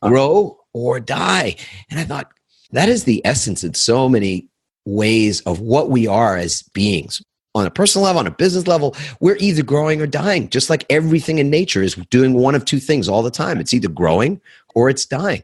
grow or die. And I thought that is the essence in so many ways of what we are as beings. On a personal level, on a business level, we're either growing or dying, just like everything in nature is doing one of two things all the time. It's either growing or it's dying.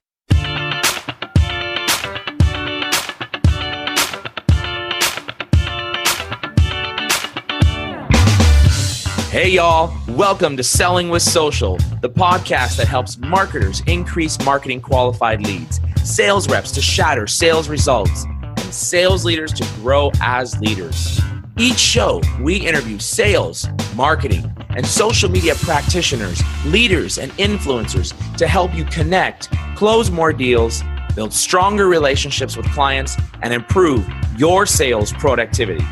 Hey y'all, welcome to Selling with Social, the podcast that helps marketers increase marketing qualified leads, sales reps to shatter sales results, and sales leaders to grow as leaders. Each show, we interview sales, marketing, and social media practitioners, leaders, and influencers to help you connect, close more deals, build stronger relationships with clients, and improve your sales productivity.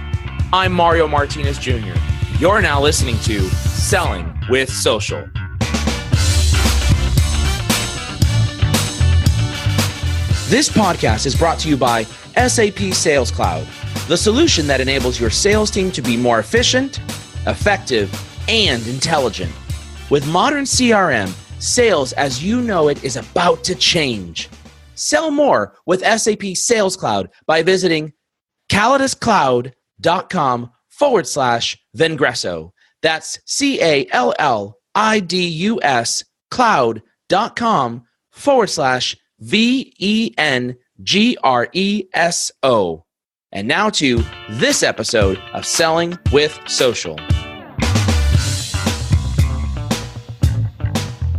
I'm Mario Martinez Jr. You're now listening to Selling with Social. This podcast is brought to you by SAP Sales Cloud, the solution that enables your sales team to be more efficient, effective, and intelligent. With modern CRM, sales as you know it is about to change. Sell more with SAP Sales Cloud by visiting callidus.com/Vengreso. That's CALLIDUS cloud.com/VENGRESO. And now to this episode of Selling with Social.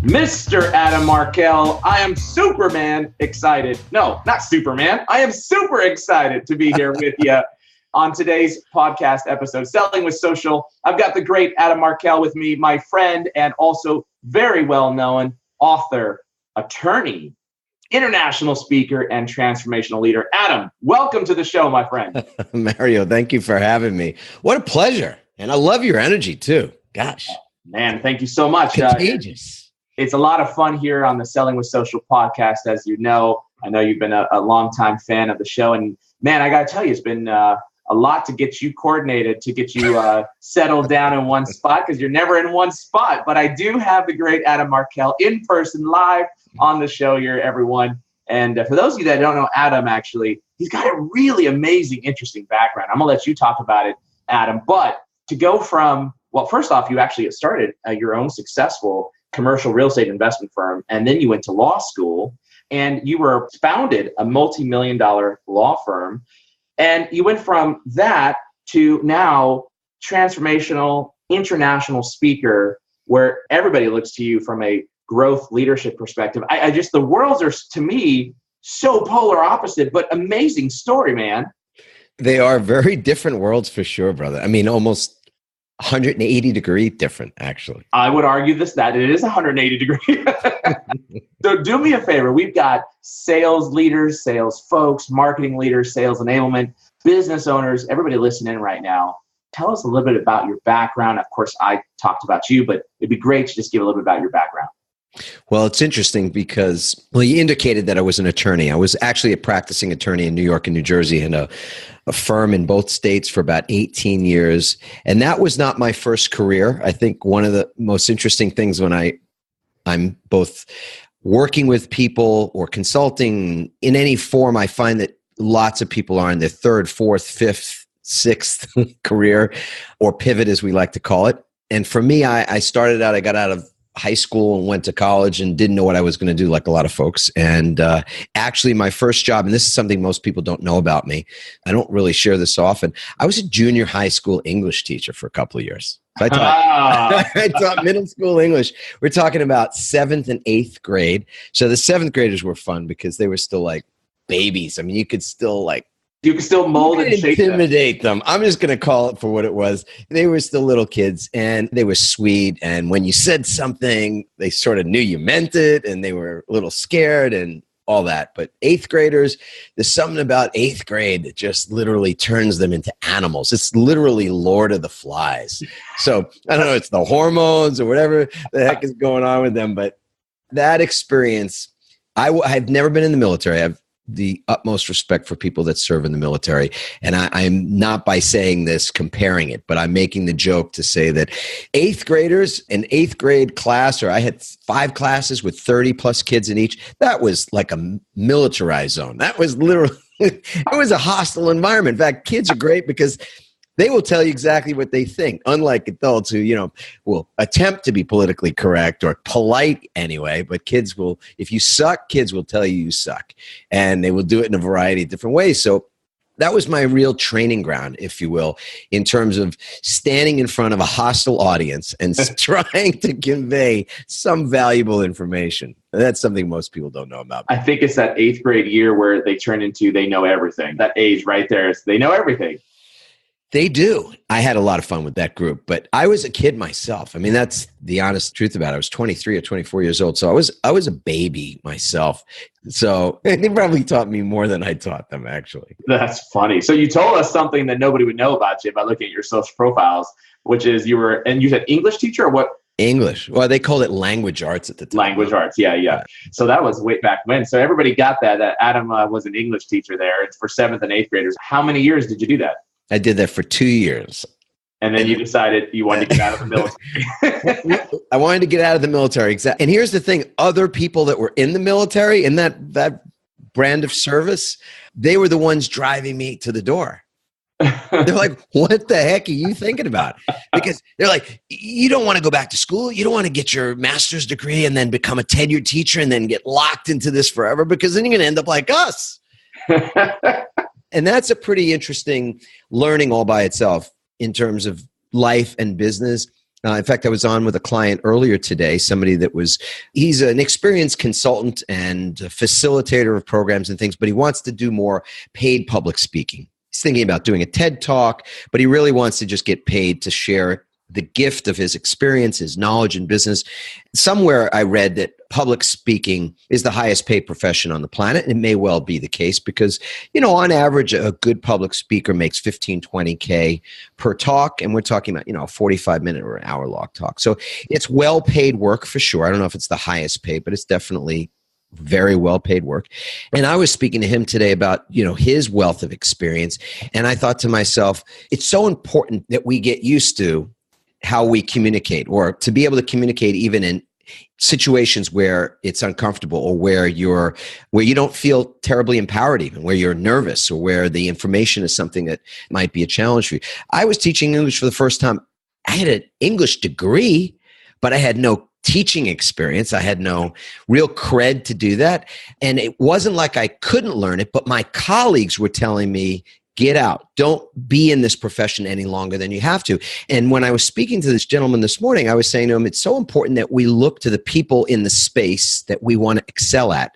Mr. Adam Markel, I am Superman excited. No, not Superman. I am super excited to be here with you on today's podcast episode, Selling with Social. I've got the great Adam Markel with me, my friend, and also very well-known author, attorney, international speaker, and transformational leader. Adam, welcome to the show, my friend. Mario, thank you for having me. What a pleasure. And I love your energy too. Gosh. Man, thank you so much. Contagious. It's a lot of fun here on the Selling with Social podcast, as you know. I know you've been a longtime fan of the show. And man, I got to tell you, it's been a lot to get you coordinated, to get you settled down in one spot, because you're never in one spot. But I do have the great Adam Markel in person, live on the show here, everyone. And for those of you that don't know Adam, actually, he's got a really amazing, interesting background. I'm going to let you talk about it, Adam. But to go from, well, first off, you actually started your own successful commercial real estate investment firm, and then you went to law school, and you were founded a multi-million-dollar law firm. And you went from that to now transformational international speaker, where everybody looks to you from a growth leadership perspective. I just, the worlds are, to me, so polar opposite, but amazing story, man. They are very different worlds for sure, brother. I mean, almost 180 degree different, actually. I would argue that it is 180 degree. So do me a favor. We've got sales leaders, sales folks, marketing leaders, sales enablement, business owners, everybody listening right now. Tell us a little bit about your background. Of course, I talked about you, but it'd be great to just give a little bit about your background. Well, it's interesting because, well, you indicated that I was an attorney. I was actually a practicing attorney in New York and New Jersey, and a firm in both states for about 18 years. And that was not my first career. I think one of the most interesting things when I'm both working with people or consulting in any form, I find that lots of people are in their third, fourth, fifth, sixth career, or pivot as we like to call it. And for me, I started out, I got out of high school and went to college and didn't know what I was going to do, like a lot of folks. And actually my first job, and this is something most people don't know about me, I don't really share this often, I was a junior high school English teacher for a couple of years. So I taught middle school English. We're talking about 7th and 8th grade. So the 7th graders were fun because they were still like babies. I mean, you could still mold and shape intimidate them. I'm just going to call it for what it was. They were still little kids, and they were sweet. And when you said something, they sort of knew you meant it, and they were a little scared and all that. But 8th graders, there's something about 8th grade that just literally turns them into animals. It's literally Lord of the Flies. So I don't know, it's the hormones or whatever the heck is going on with them. But that experience, I've never been in the military. the utmost respect for people that serve in the military. And I'm not by saying this comparing it, but I'm making the joke to say that eighth graders, an eighth grade class, or I had 5 classes with 30 plus kids in each, that was like a militarized zone. That was literally, it was a hostile environment. In fact, kids are great because they will tell you exactly what they think, unlike adults who, will attempt to be politically correct or polite anyway. But kids will, if you suck, kids will tell you suck. And they will do it in a variety of different ways. So that was my real training ground, if you will, in terms of standing in front of a hostile audience and trying to convey some valuable information. That's something most people don't know about. I think it's that 8th grade year where they turn into, they know everything. That age right there is they know everything. They do. I had a lot of fun with that group, but I was a kid myself. I mean, that's the honest truth about it. I was 23 or 24 years old. So I was a baby myself. So they probably taught me more than I taught them, actually. That's funny. So you told us something that nobody would know about you by looking at your social profiles, which is you said English teacher or what? English. Well, they called it language arts at the time. Language arts. Yeah. So that was way back when. So everybody got that Adam was an English teacher there. It's for 7th and 8th graders. How many years did you do that? I did that for 2 years. And then you decided you wanted to get out of the military. I wanted to get out of the military. Exactly. And here's the thing. Other people that were in the military in that brand of service, they were the ones driving me to the door. They're like, what the heck are you thinking about? Because they're like, you don't want to go back to school. You don't want to get your master's degree and then become a tenured teacher and then get locked into this forever, because then you're going to end up like us. And that's a pretty interesting learning all by itself in terms of life and business. In fact, I was on with a client earlier today, somebody he's an experienced consultant and a facilitator of programs and things, but he wants to do more paid public speaking. He's thinking about doing a TED Talk, but he really wants to just get paid to share the gift of his experience, his knowledge in business. Somewhere I read that public speaking is the highest paid profession on the planet. And it may well be the case because, on average, a good public speaker makes 15, 20K per talk. And we're talking about, a 45-minute or an hour-long talk. So it's well-paid work for sure. I don't know if it's the highest paid, but it's definitely very well-paid work. And I was speaking to him today about, his wealth of experience. And I thought to myself, it's so important that we get used to how we communicate, or to be able to communicate even in situations where it's uncomfortable, or where you don't feel terribly empowered, even where you're nervous, or where the information is something that might be a challenge for you. I was teaching English for the first time. I had an English degree, but I had no teaching experience. I had no real cred to do that. And it wasn't like I couldn't learn it, but my colleagues were telling me, get out. Don't be in this profession any longer than you have to. And when I was speaking to this gentleman this morning, I was saying to him, it's so important that we look to the people in the space that we want to excel at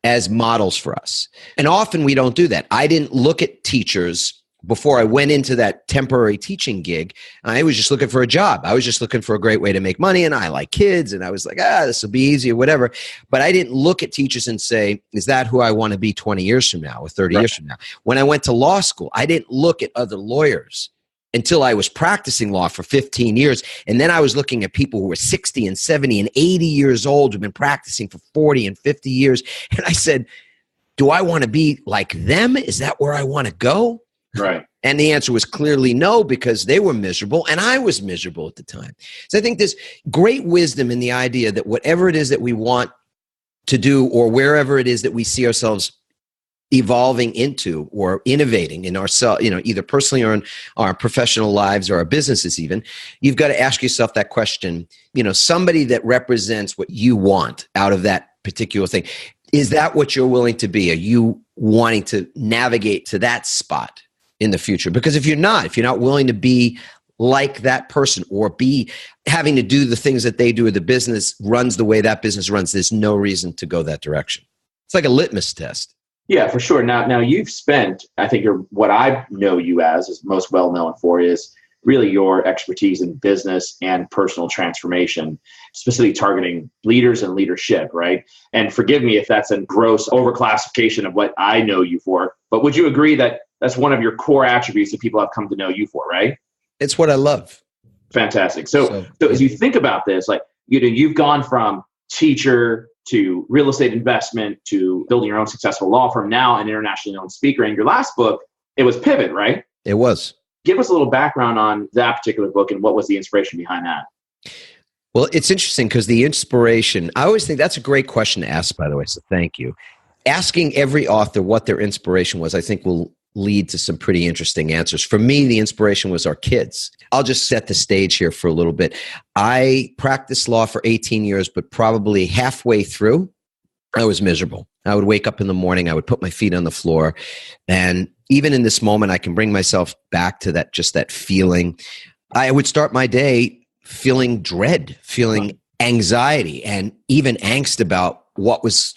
as models for us. And often we don't do that. I didn't look at teachers before I went into that temporary teaching gig. I was just looking for a job. I was just looking for a great way to make money. And I like kids. And I was like, this will be easy or whatever. But I didn't look at teachers and say, is that who I want to be 20 years from now or 30 years from now? When I went to law school, I didn't look at other lawyers until I was practicing law for 15 years. And then I was looking at people who were 60 and 70 and 80 years old who've been practicing for 40 and 50 years. And I said, do I want to be like them? Is that where I want to go? Right. And the answer was clearly no, because they were miserable and I was miserable at the time. So I think there's great wisdom in the idea that whatever it is that we want to do, or wherever it is that we see ourselves evolving into or innovating in ourselves, either personally or in our professional lives or our businesses even, you've got to ask yourself that question, somebody that represents what you want out of that particular thing. Is that what you're willing to be? Are you wanting to navigate to that spot in the future? Because if you're not willing to be like that person, or be having to do the things that they do, or the business runs the way that business runs, there's no reason to go that direction. It's like a litmus test. Yeah, for sure. Now you've spent, I think what I know you as is most well known for is really your expertise in business and personal transformation, specifically targeting leaders and leadership, right? And forgive me if that's a gross overclassification of what I know you for, but would you agree that that's one of your core attributes that people have come to know you for, right? It's what I love. Fantastic. So as you think about this, like, you've gone from teacher to real estate investment to building your own successful law firm, now an internationally known speaker. And your last book, it was Pivot, right? It was. Give us a little background on that particular book and what was the inspiration behind that? Well, it's interesting because the inspiration, I always think that's a great question to ask, by the way, so thank you. Asking every author what their inspiration was, I think will lead to some pretty interesting answers. For me, the inspiration was our kids. I'll just set the stage here for a little bit. I practiced law for 18 years, but probably halfway through, I was miserable. I would wake up in the morning, I would put my feet on the floor. And even in this moment, I can bring myself back to that, just that feeling. I would start my day feeling dread, feeling anxiety, and even angst about what was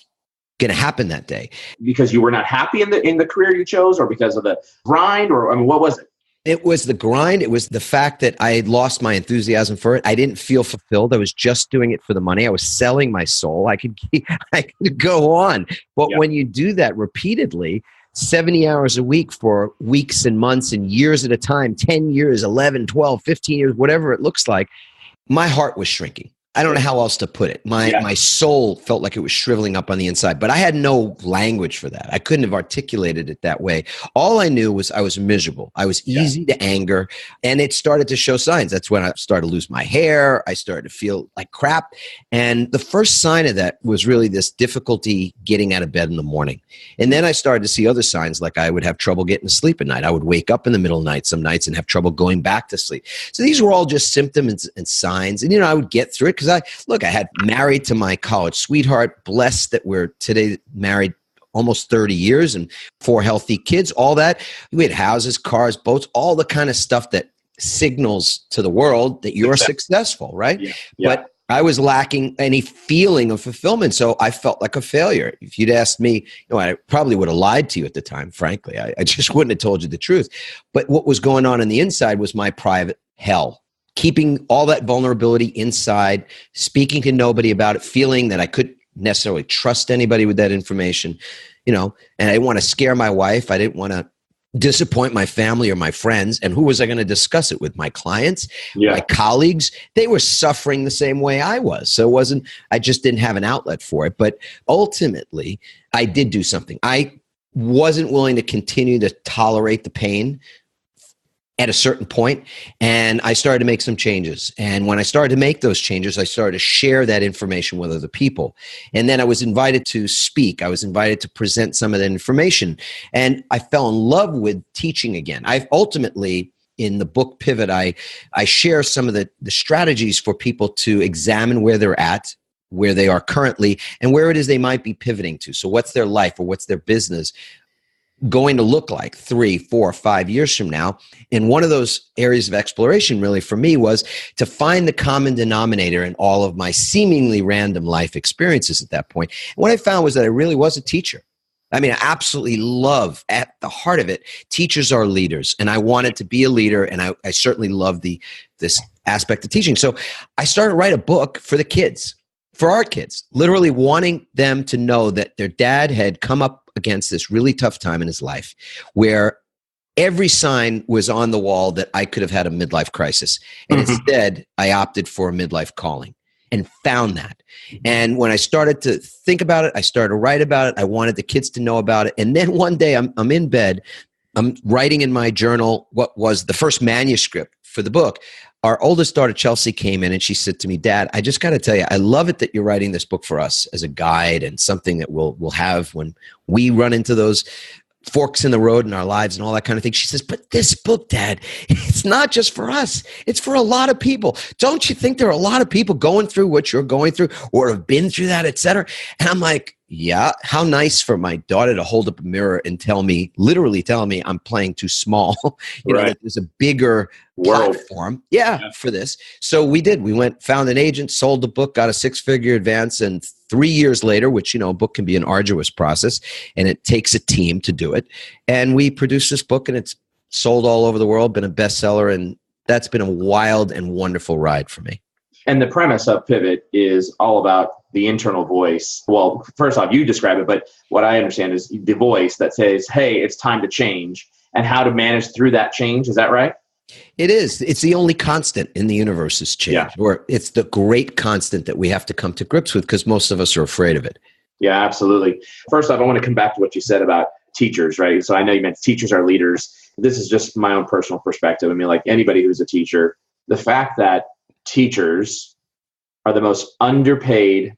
going to happen that day. Because you were not happy in the career you chose, or because of the grind, or I mean, what was it? It was the grind. It was the fact that I had lost my enthusiasm for it. I didn't feel fulfilled. I was just doing it for the money. I was selling my soul. I could go on. But when you do that repeatedly, 70 hours a week for weeks and months and years at a time, 10 years, 11, 12, 15 years, whatever it looks like, my heart was shrinking. I don't know how else to put it. My soul felt like it was shriveling up on the inside, but I had no language for that. I couldn't have articulated it that way. All I knew was I was miserable. I was easy to anger, and it started to show signs. That's when I started to lose my hair. I started to feel like crap. And the first sign of that was really this difficulty getting out of bed in the morning. And then I started to see other signs, like I would have trouble getting to sleep at night. I would wake up in the middle of the night some nights and have trouble going back to sleep. So these were all just symptoms and signs. And, I would get through it because I had married to my college sweetheart, blessed that we're today married almost 30 years and 4 healthy kids, all that. We had houses, cars, boats, all the kind of stuff that signals to the world that you're successful, right? But I was lacking any feeling of fulfillment, so I felt like a failure. If you'd asked me, I probably would have lied to you at the time, frankly. I just wouldn't have told you the truth. But what was going on the inside was my private hell. Keeping all that vulnerability inside, speaking to nobody about it, feeling that I couldn't necessarily trust anybody with that information, and I didn't want to scare my wife. I didn't want to disappoint my family or my friends. And who was I going to discuss it with? My clients, my colleagues? They were suffering the same way I was. So I just didn't have an outlet for it. But ultimately, I did do something. I wasn't willing to continue to tolerate the pain at a certain point, and I started to make some changes. And when I started to make those changes, I started to share that information with other people. And then I was invited to speak. I was invited to present some of that information. And I fell in love with teaching again. I've ultimately, in the book Pivot, I share some of the strategies for people to examine where they're at, where they are currently, and where it is they might be pivoting to. So what's their life or what's their business going to look like 3, 4, 5 years from now? And one of those areas of exploration really for me was to find the common denominator in all of my seemingly random life experiences at that point. And what I found was that I really was a teacher. I mean, I absolutely love, at the heart of it, teachers are leaders. And I wanted to be a leader, and I certainly love this aspect of teaching. So I started to write a book for the kids, for our kids, literally wanting them to know that their dad had come up against this really tough time in his life where every sign was on the wall that I could have had a midlife crisis. And instead, I opted for a midlife calling and found that. And when I started to think about it, I started to write about it. I wanted the kids to know about it. And then one day I'm in bed, I'm writing in my journal what was the first manuscript for the book. Our oldest daughter, Chelsea, came in and she said to me, "Dad, I just got to tell you, I love it that you're writing this book for us as a guide and something that we'll have when we run into those forks in the road in our lives and all that kind of thing." She says, "But this book, Dad, it's not just for us. It's for a lot of people. Don't you think there are a lot of people going through what you're going through or have been through that, et cetera?" And I'm like, yeah, how nice for my daughter to hold up a mirror and literally tell me I'm playing too small. That there's a bigger platform for this. So we did. We went, found an agent, sold the book, got a 6-figure advance, and 3 years later, which, a book can be an arduous process, and it takes a team to do it. And we produced this book, and it's sold all over the world, been a bestseller, and that's been a wild and wonderful ride for me. And the premise of Pivot is all about the internal voice. Well, first off, you describe it, but what I understand is the voice that says, hey, it's time to change, and how to manage through that change. Is that right? It is. It's the only constant in the universe is change, or it's the great constant that we have to come to grips with because most of us are afraid of it. Yeah, absolutely. First off, I want to come back to what you said about teachers, right? So I know you meant teachers are leaders. This is just my own personal perspective. I mean, like anybody who's a teacher, the fact that teachers are the most underpaid,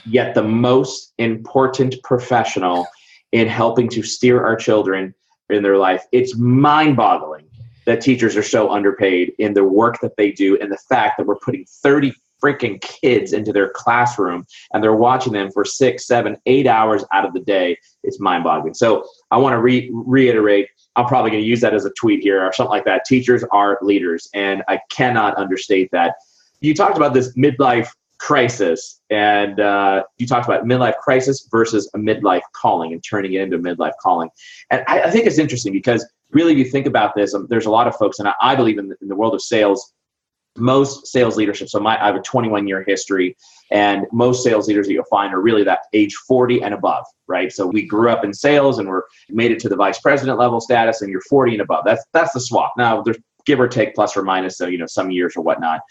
yet the most important professional in helping to steer our children in their life. It's mind-boggling that teachers are so underpaid in the work that they do, and the fact that we're putting 30 freaking kids into their classroom and they're watching them for 6, 7, 8 hours out of the day. It's mind-boggling. So I want to reiterate, I'm probably going to use that as a tweet here or something like that. Teachers are leaders, and I cannot understate that. You talked about this midlife crisis, and you talked about midlife crisis versus a midlife calling and turning it into a midlife calling. And I think it's interesting because really, if you think about this, there's a lot of folks, and I believe in the world of sales, most sales leadership. So I have a 21-year history, and most sales leaders that you'll find are really that age 40 and above, right? So we grew up in sales and we're made it to the vice president level status, and you're 40 and above. That's the swap. Now there's give or take, plus or minus, so some years or whatnot.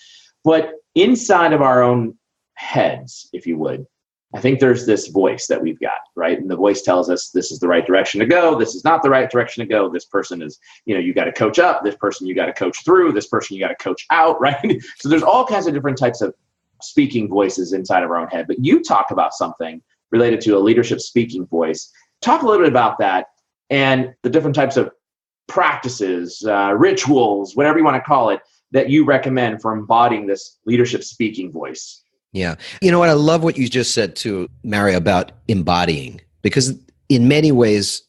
But inside of our own heads, if you would, I think there's this voice that we've got, right? And the voice tells us this is the right direction to go. This is not the right direction to go. This person is, you got to coach up. This person you got to coach through. This person you got to coach out, right? So there's all kinds of different types of speaking voices inside of our own head. But you talk about something related to a leadership speaking voice. Talk a little bit about that and the different types of practices, rituals, whatever you want to call it, that you recommend for embodying this leadership speaking voice. Yeah. You know what? I love what you just said too, Mario, about embodying, because in many ways,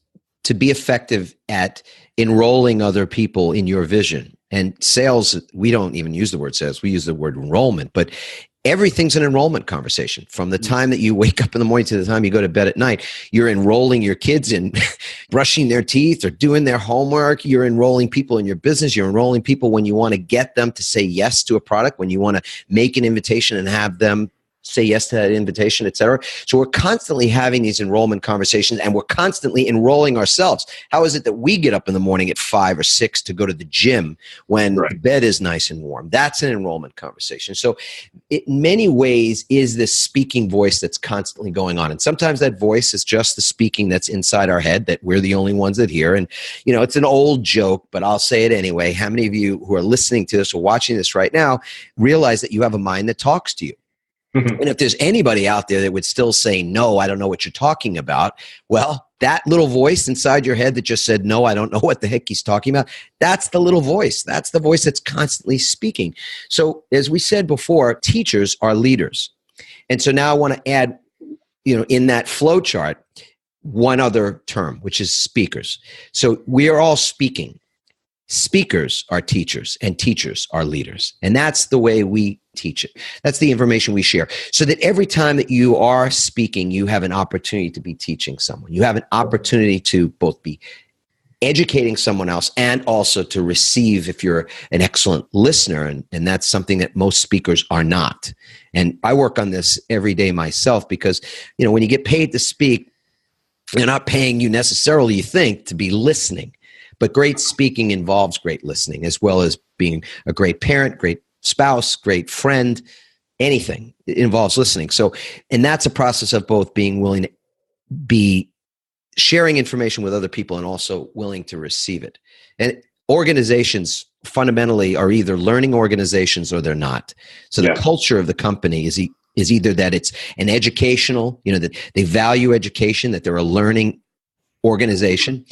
to be effective at enrolling other people in your vision, and sales, we don't even use the word sales, we use the word enrollment, but everything's an enrollment conversation. From the time that you wake up in the morning to the time you go to bed at night, you're enrolling your kids in brushing their teeth or doing their homework. You're enrolling people in your business. You're enrolling people when you want to get them to say yes to a product, when you want to make an invitation and have them say yes to that invitation, et cetera. So we're constantly having these enrollment conversations, and we're constantly enrolling ourselves. How is it that we get up in the morning at 5 or 6 to go to the gym when the bed is nice and warm? That's an enrollment conversation. So it, in many ways, is this speaking voice that's constantly going on. And sometimes that voice is just the speaking that's inside our head that we're the only ones that hear. And, it's an old joke, but I'll say it anyway. How many of you who are listening to this or watching this right now realize that you have a mind that talks to you? And if there's anybody out there that would still say, no, I don't know what you're talking about, well, that little voice inside your head that just said, no, I don't know what the heck he's talking about, that's the little voice. That's the voice that's constantly speaking. So as we said before, teachers are leaders. And so now I want to add, in that flow chart, one other term, which is speakers. So we are all speaking. Speakers are teachers, and teachers are leaders. And that's the way we teach it. That's the information we share. So that every time that you are speaking, you have an opportunity to be teaching someone. You have an opportunity to both be educating someone else and also to receive if you're an excellent listener. And that's something that most speakers are not. And I work on this every day myself because, when you get paid to speak, they're not paying you necessarily, you think, to be listening. But great speaking involves great listening, as well as being a great parent, great spouse, great friend, anything. It involves listening. So, and that's a process of both being willing to be sharing information with other people and also willing to receive it. And organizations fundamentally are either learning organizations or they're not. So the culture of the company is either that it's an educational, that they value education, that they're a learning organization,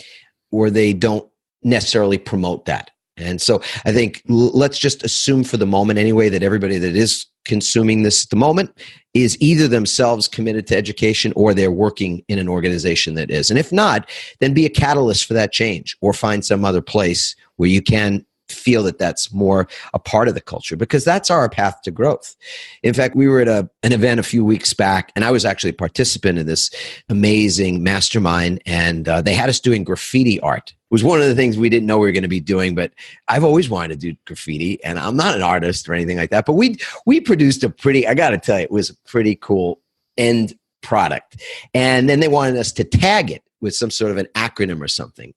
or they don't necessarily promote that. And so I think let's just assume for the moment anyway that everybody that is consuming this at the moment is either themselves committed to education or they're working in an organization that is. And if not, then be a catalyst for that change or find some other place where you can feel that that's more a part of the culture, because that's our path to growth. In fact, we were at an event a few weeks back, and I was actually a participant in this amazing mastermind, and they had us doing graffiti art. It was one of the things we didn't know we were going to be doing, but I've always wanted to do graffiti, and I'm not an artist or anything like that, but we produced I got to tell you, it was a pretty cool end product. And then they wanted us to tag it with some sort of an acronym or something,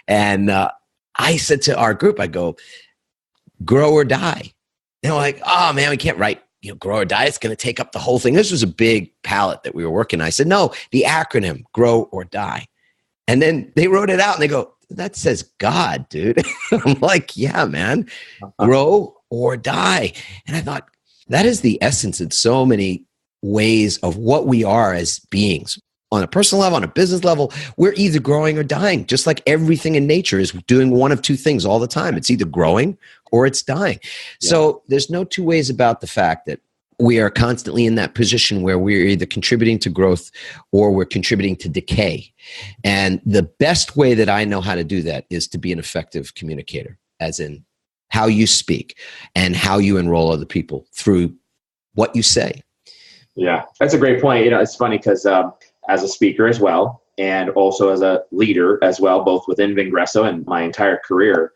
and I said to our group, I go, grow or die. And they're like, oh man, we can't write, grow or die. It's going to take up the whole thing. This was a big palette that we were working on. I said, no, the acronym, grow or die. And then they wrote it out and they go, that says God, dude. I'm like, yeah, man, grow or die. And I thought, that is the essence in so many ways of what we are as beings. On a personal level, on a business level, we're either growing or dying, just like everything in nature is doing one of two things all the time. It's either growing or it's dying. Yeah. So there's no two ways about the fact that we are constantly in that position where we're either contributing to growth or we're contributing to decay. And the best way that I know how to do that is to be an effective communicator, as in how you speak and how you enroll other people through what you say. Yeah, that's a great point. It's funny because as a speaker as well, and also as a leader as well, both within Vengreso and my entire career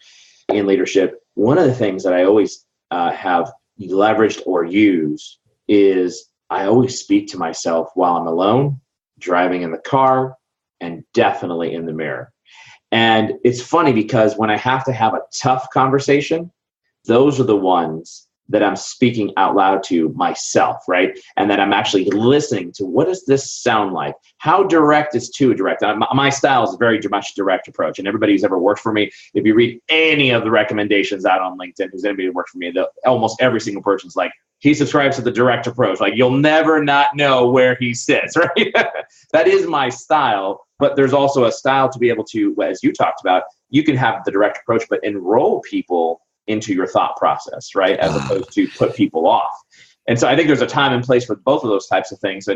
in leadership, one of the things that I always have leveraged or used is I always speak to myself while I'm alone, driving in the car, and definitely in the mirror. And it's funny because when I have to have a tough conversation, those are the ones that I'm speaking out loud to myself, right? And that I'm actually listening to, what does this sound like? How direct is too direct? My style is a very much direct approach. And everybody who's ever worked for me, if you read any of the recommendations out on LinkedIn, who's anybody who worked for me, almost every single person's like, he subscribes to the direct approach. Like, you'll never not know where he sits, right? That is my style. But there's also a style to be able to, as you talked about, you can have the direct approach, but enroll people into your thought process, right? As opposed to put people off. And so I think there's a time and place for both of those types of things.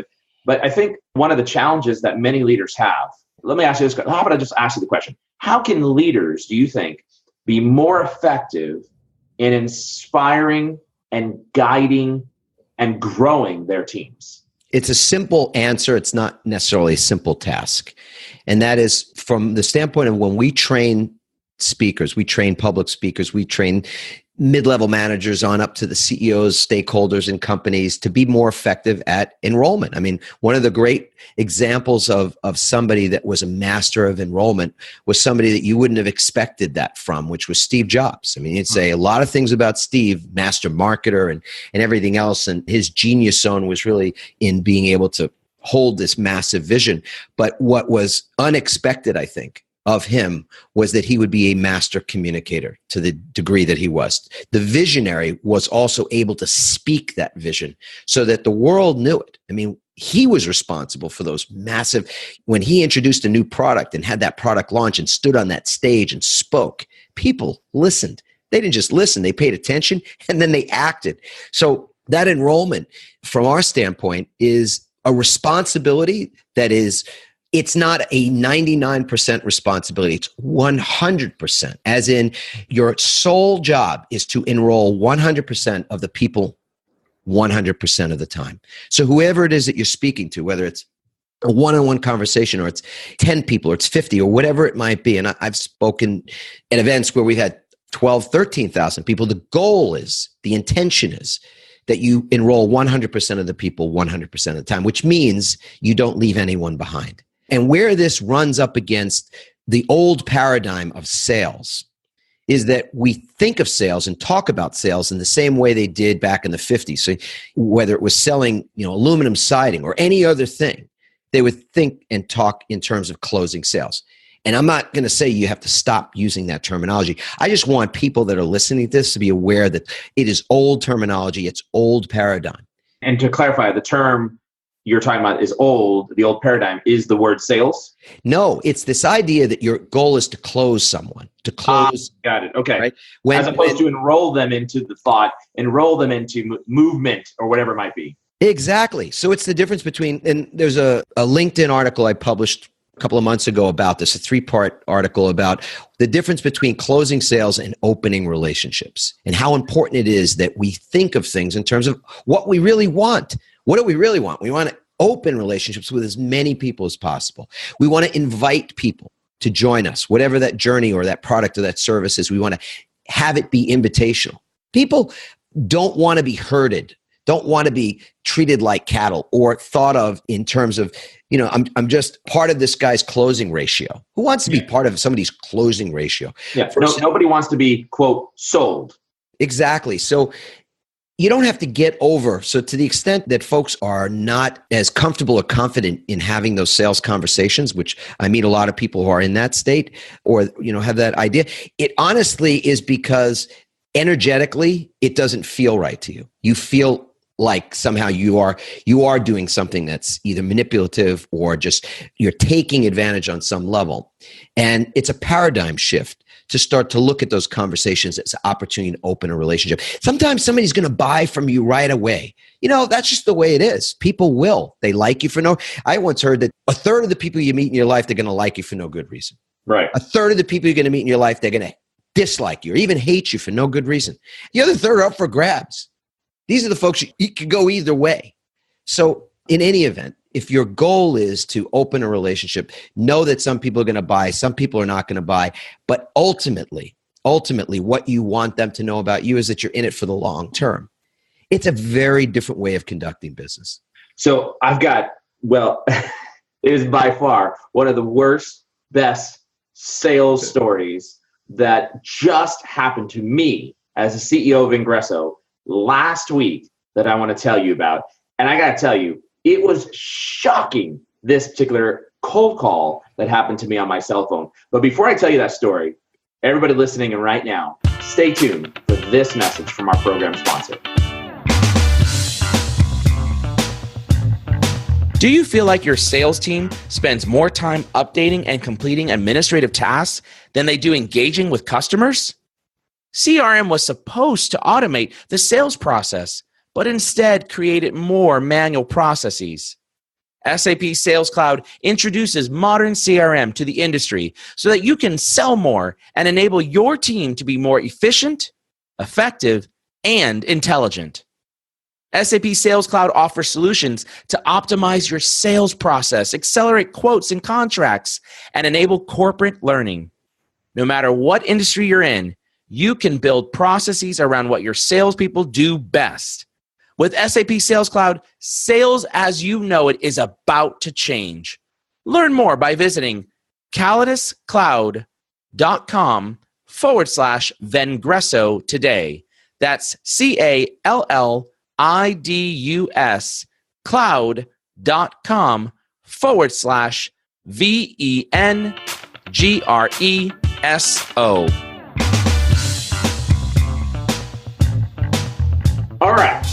But I think one of the challenges that many leaders have, let me ask you this, how about I just ask you the question? How can leaders, do you think, be more effective in inspiring and guiding and growing their teams? It's a simple answer. It's not necessarily a simple task. And that is from the standpoint of when we train speakers, we train public speakers, we train mid-level managers on up to the CEOs, stakeholders in companies to be more effective at enrollment. I mean, one of the great examples of somebody that was a master of enrollment was somebody that you wouldn't have expected that from, which was Steve Jobs. I mean, you'd say a lot of things about Steve, master marketer and everything else, and his genius zone was really in being able to hold this massive vision. But what was unexpected, I think, of him was that he would be a master communicator to the degree that he was. The visionary was also able to speak that vision so that the world knew it. I mean, he was responsible for those massive, when he introduced a new product and had that product launch and stood on that stage and spoke, people listened. They didn't just listen, they paid attention and then they acted. So that enrollment from our standpoint is a responsibility that is, it's not a 99% responsibility. It's 100%, as in your sole job is to enroll 100% of the people 100% of the time. So whoever it is that you're speaking to, whether it's a one-on-one conversation or it's 10 people or it's 50 or whatever it might be. And I've spoken at events where we've had 12, 13,000 people. The goal is, the intention is that you enroll 100% of the people 100% of the time, which means you don't leave anyone behind. And where this runs up against the old paradigm of sales is that we think of sales and talk about sales in the same way they did back in the 50s. So whether it was selling, aluminum siding or any other thing, they would think and talk in terms of closing sales. And I'm not going to say you have to stop using that terminology. I just want people that are listening to this to be aware that it is old terminology. It's old paradigm. And to clarify, the term you're talking about is old. The old paradigm is the word sales? No, it's this idea that your goal is to close someone, to close. Got it. Okay. Right? As opposed to enroll them into the thought, enroll them into movement or whatever it might be. Exactly. So it's the difference between, and there's a LinkedIn article I published a couple of months ago about this, a 3-part article about the difference between closing sales and opening relationships and how important it is that we think of things in terms of what we really want. What do we really want? We want to open relationships with as many people as possible. We want to invite people to join us, whatever that journey or that product or that service is. We want to have it be invitational. People don't want to be herded. don't want to be treated like cattle or thought of in terms of, I'm just part of this guy's closing ratio. Who wants to be part of somebody's closing ratio? Yeah. Nobody wants to be, quote, sold. Exactly. So you don't have to get over. So to the extent that folks are not as comfortable or confident in having those sales conversations, which I meet a lot of people who are in that state or, have that idea, it honestly is because energetically, it doesn't feel right to you. You feel like somehow you are doing something that's either manipulative or just you're taking advantage on some level. And it's a paradigm shift to start to look at those conversations as an opportunity to open a relationship. Sometimes somebody's going to buy from you right away. That's just the way it is. People will. They like you for I once heard that a third of the people you meet in your life, they're going to like you for no good reason. Right. A third of the people you're going to meet in your life, they're going to dislike you or even hate you for no good reason. The other third are up for grabs. These are the folks you could go either way. So in any event, if your goal is to open a relationship, know that some people are going to buy, some people are not going to buy. But ultimately, what you want them to know about you is that you're in it for the long term. It's a very different way of conducting business. So I've got, it is by far one of the worst, best sales stories that just happened to me as a CEO of Vengreso last week that I want to tell you about. And I got to tell you, it was shocking, this particular cold call that happened to me on my cell phone. But before I tell you that story, everybody listening and right now, stay tuned for this message from our program sponsor. Do you feel like your sales team spends more time updating and completing administrative tasks than they do engaging with customers? CRM was supposed to automate the sales process, but instead created more manual processes. SAP Sales Cloud introduces modern CRM to the industry so that you can sell more and enable your team to be more efficient, effective, and intelligent. SAP Sales Cloud offers solutions to optimize your sales process, accelerate quotes and contracts, and enable corporate learning. No matter what industry you're in, you can build processes around what your salespeople do best. With SAP Sales Cloud, sales as you know it is about to change. Learn more by visiting calliduscloud.com/Vengreso today. That's CALLIDUS cloud.com/VENGRESO. All right.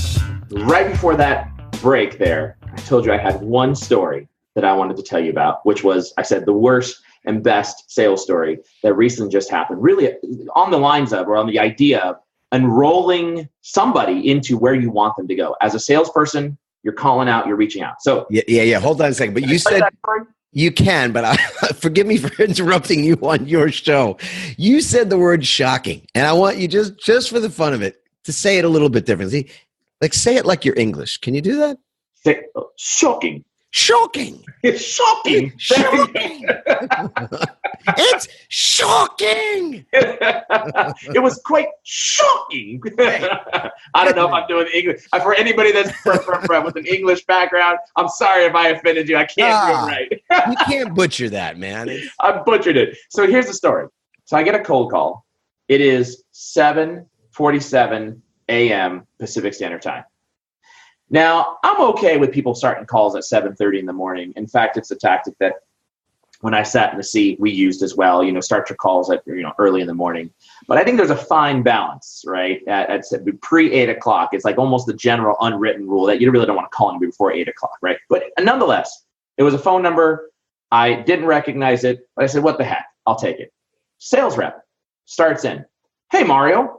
Right before that break there, I told you I had one story that I wanted to tell you about, which was, I said, the worst and best sales story that recently just happened. Really on the lines of, or on the idea of enrolling somebody into where you want them to go. As a salesperson, you're calling out, you're reaching out. So yeah. Hold on a second. But you said you can, but forgive me for interrupting you on your show. You said the word shocking, and I want you just for the fun of it to say it a little bit differently. Like, say it like you're English. Can you do that? Shocking. Shocking. It's shocking. Shocking. It's shocking. It was quite shocking. I don't know if I'm doing English. For anybody that's with an English background, I'm sorry if I offended you. I can't do it right. You can't butcher that, man. I butchered it. So here's the story. So I get a cold call. It is 7:47 a.m. Pacific Standard Time. Now, I'm okay with people starting calls at 7:30 in the morning. In fact, it's a tactic that when I sat in the seat, we used as well, start your calls at, early in the morning. But I think there's a fine balance, right? At pre-8 o'clock, it's like almost the general unwritten rule that you really don't want to call anybody before 8 o'clock, right? But nonetheless, it was a phone number. I didn't recognize it, but I said, what the heck? I'll take it. Sales rep starts in. Hey, Mario.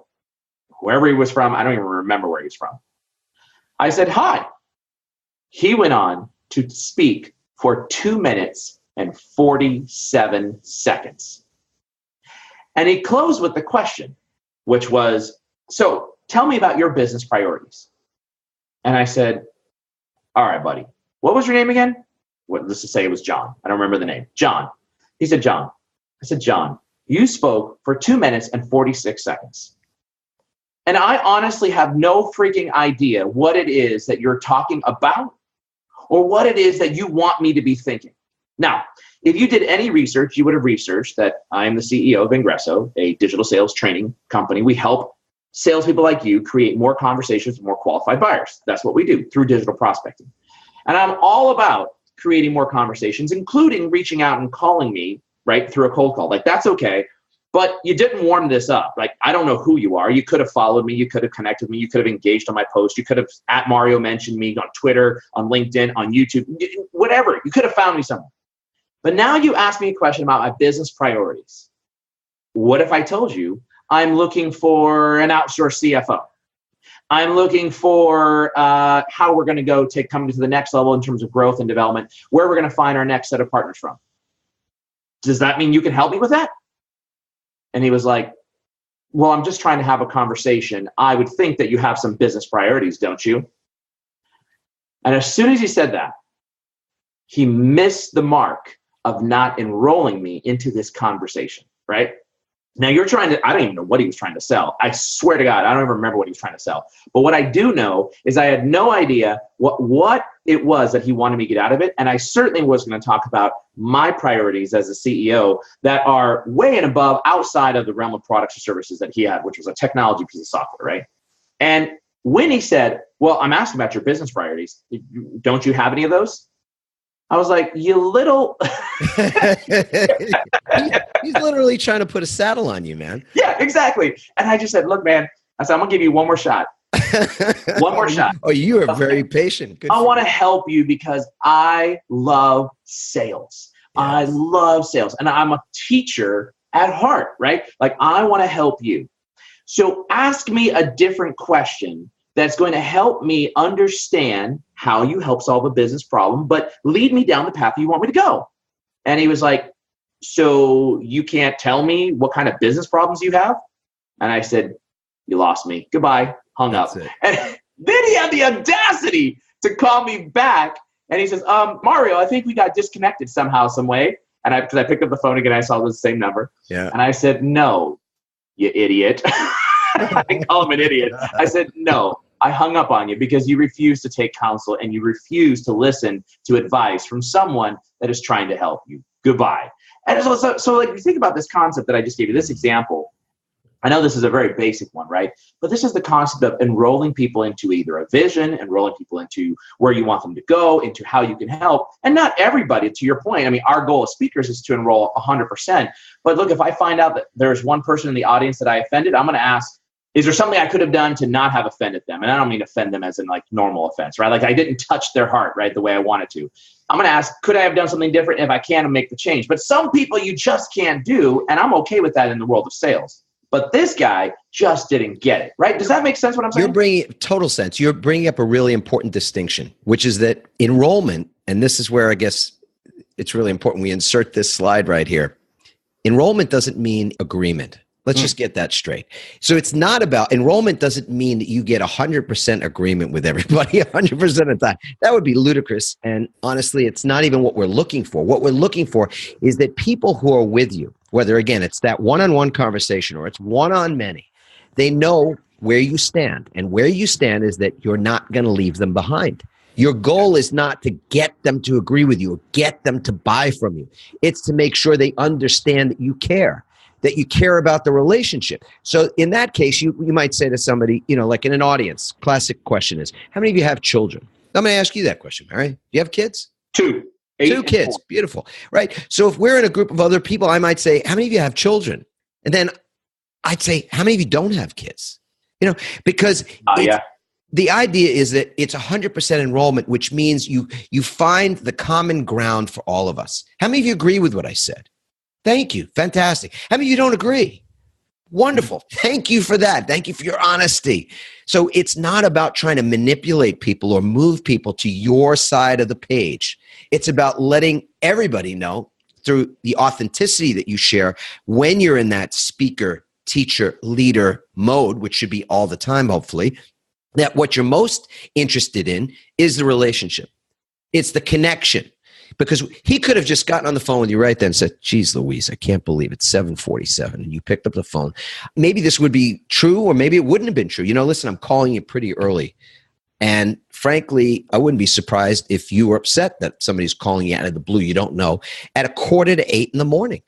Wherever he was from, I don't even remember where he was from. I said, hi. He went on to speak for 2 minutes and 47 seconds. And he closed with the question, which was, so tell me about your business priorities. And I said, all right, buddy, what was your name again? Let's just say it was John. I don't remember the name. John. He said, John. I said, John, you spoke for 2 minutes and 46 seconds. And I honestly have no freaking idea what it is that you're talking about or what it is that you want me to be thinking. Now, if you did any research, you would have researched that I am the CEO of Vengreso, a digital sales training company. We help salespeople like you create more conversations with more qualified buyers. That's what we do through digital prospecting. And I'm all about creating more conversations, including reaching out and calling me, right, through a cold call. Like, that's okay. But you didn't warm this up. Like, I don't know who you are. You could have followed me. You could have connected with me. You could have engaged on my post. You could have at Mario mentioned me on Twitter, on LinkedIn, on YouTube, whatever. You could have found me somewhere. But now you ask me a question about my business priorities. What if I told you I'm looking for an outsourced CFO? I'm looking for how we're going to go coming to the next level in terms of growth and development, where we're going to find our next set of partners from. Does that mean you can help me with that? And he was like, well, I'm just trying to have a conversation. I would think that you have some business priorities, don't you? And as soon as he said that, he missed the mark of not enrolling me into this conversation, right? Now I don't even know what he was trying to sell. I swear to God, I don't even remember what he was trying to sell. But what I do know is I had no idea what it was that he wanted me to get out of it. And I certainly was going to talk about my priorities as a CEO that are way and above outside of the realm of products or services that he had, which was a technology piece of software, right? And when he said, well, I'm asking about your business priorities, don't you have any of those? I was like, you little... He's literally trying to put a saddle on you, man. Yeah, exactly. And I just said, look, man, I said, I'm going to give you one more shot. One more shot. Oh, you are very patient. Good I want to help you because I love sales. Yes. I love sales. And I'm a teacher at heart, right? Like, I want to help you. So ask me a different question that's going to help me understand how you help solve a business problem, but lead me down the path you want me to go. And he was like, so you can't tell me what kind of business problems you have? And I said, you lost me. Goodbye. Hung up. And then he had the audacity to call me back. And he says, Mario, I think we got disconnected somehow, some way. And because I picked up the phone again, I saw the same number. Yeah. And I said, no, you idiot. I call him an idiot. I said, no, I hung up on you because you refuse to take counsel and you refuse to listen to advice from someone that is trying to help you. Goodbye. And so like, you think about this concept that I just gave you, this example. I know this is a very basic one, right? But this is the concept of enrolling people into either a vision, enrolling people into where you want them to go, into how you can help. And not everybody, to your point. I mean, our goal as speakers is to enroll 100%. But look, if I find out that there's one person in the audience that I offended, I'm going to ask, is there something I could have done to not have offended them? And I don't mean offend them as in like normal offense, right? Like I didn't touch their heart, right, the way I wanted to. I'm going to ask, could I have done something different? If I can, make the change. But some people you just can't do, and I'm okay with that in the world of sales. But this guy just didn't get it, right? Does that make sense what I'm saying? You're bringing total sense. You're bringing up a really important distinction, which is that enrollment, and this is where I guess it's really important we insert this slide right here. Enrollment doesn't mean agreement. Let's just get that straight. So it's not about enrollment doesn't mean that you get 100% agreement with everybody 100% of the time. That would be ludicrous. And honestly, it's not even what we're looking for. What we're looking for is that people who are with you, whether again, it's that one-on-one conversation or it's one-on-many, they know where you stand. And where you stand is that you're not going to leave them behind. Your goal is not to get them to agree with you or get them to buy from you. It's to make sure they understand that you care. That you care about the relationship. So in that case, you might say to somebody, like in an audience, classic question is, how many of you have children? I'm going to ask you that question, all right? Do you have kids? 2. 2 kids. 4. Beautiful. Right. So if we're in a group of other people, I might say, how many of you have children? And then I'd say, how many of you don't have kids? Because the idea is that it's 100% enrollment, which means you find the common ground for all of us. How many of you agree with what I said? Thank you. Fantastic. How many of you don't agree? Wonderful. Thank you for that. Thank you for your honesty. So it's not about trying to manipulate people or move people to your side of the page. It's about letting everybody know through the authenticity that you share when you're in that speaker, teacher, leader mode, which should be all the time, hopefully, that what you're most interested in is the relationship. It's the connection. Because he could have just gotten on the phone with you right then and said, geez, Louise, I can't believe it's 7:47. And you picked up the phone. Maybe this would be true, or maybe it wouldn't have been true. Listen, I'm calling you pretty early. And frankly, I wouldn't be surprised if you were upset that somebody's calling you out of the blue, you don't know, at 7:45 in the morning.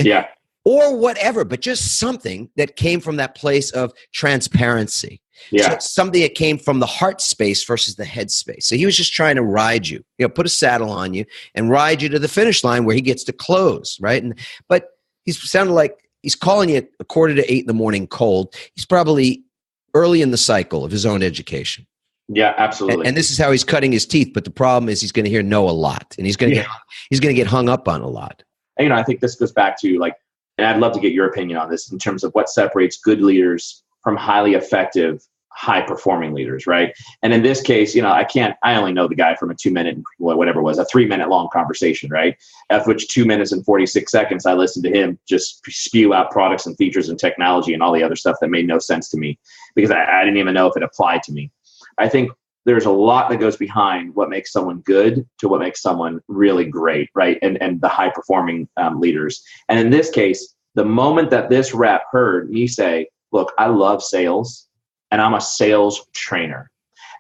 Yeah. Or whatever, but just something that came from that place of transparency. Yeah. So something that came from the heart space versus the head space. So he was just trying to ride you, put a saddle on you and ride you to the finish line where he gets to close, right? But he's sounded like he's calling you at 7:45 in the morning cold. He's probably early in the cycle of his own education. Yeah, absolutely. And this is how he's cutting his teeth. But the problem is he's going to hear no a lot, and he's going to get hung up on a lot. And, I think this goes back to and I'd love to get your opinion on this in terms of what separates good leaders from highly effective, high-performing leaders, right? And in this case, I only know the guy from a 2-minute, whatever it was, a 3-minute long conversation, right? After which 2 minutes and 46 seconds, I listened to him just spew out products and features and technology and all the other stuff that made no sense to me because I didn't even know if it applied to me. I think there's a lot that goes behind what makes someone good to what makes someone really great, right? And the high performing leaders. And in this case, the moment that this rep heard me say, look, I love sales and I'm a sales trainer